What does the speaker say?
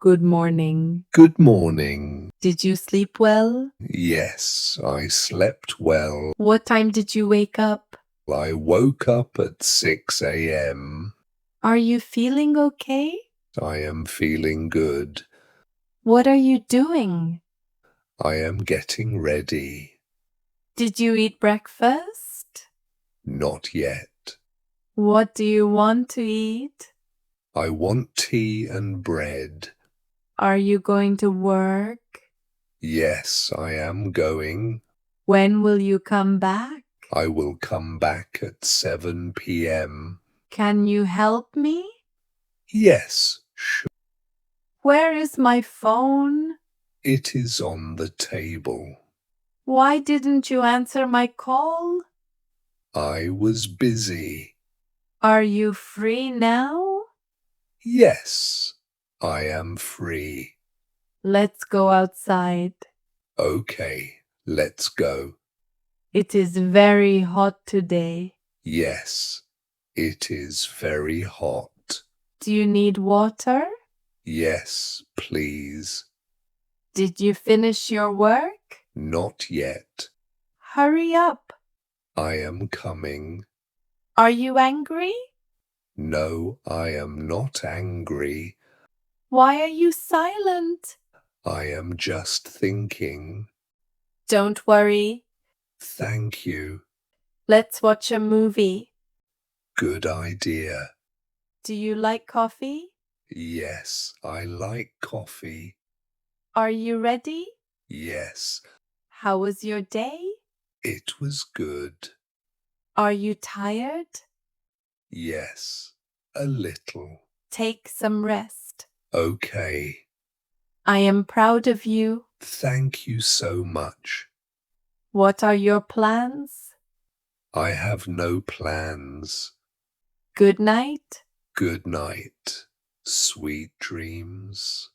Good morning. Good morning. Did you sleep well? Yes, I slept well. What time did you wake up? I woke up at 6 a.m. Are you feeling okay? I am feeling good. What are you doing? I am getting ready. Did you eat breakfast? Not yet. What do you want to eat? I want tea and bread. Are you going to work? Yes, I am going. When will you come back? I will come back at 7 p.m. Can you help me? Yes, sure. Where is my phone? It is on the table. Why didn't you answer my call? I was busy. Are you free now? Yes, I am free. Let's go outside. Okay, let's go. It is very hot today. Yes, it is very hot. Do you need water? Yes, please. Did you finish your work? Not yet. Hurry up. I am coming. Are you angry? No, I am not angry. Why are you silent? I am just thinking. Don't worry. Thank you. Let's watch a movie. Good idea. Do you like coffee? Yes, I like coffee. Are you ready? Yes, How was your day? it was good. Are you tired? Yes, a little. Take some rest. Okay. I am proud of you. Thank you so much. What are your plans? I have no plans. Good night. Good night. Sweet dreams.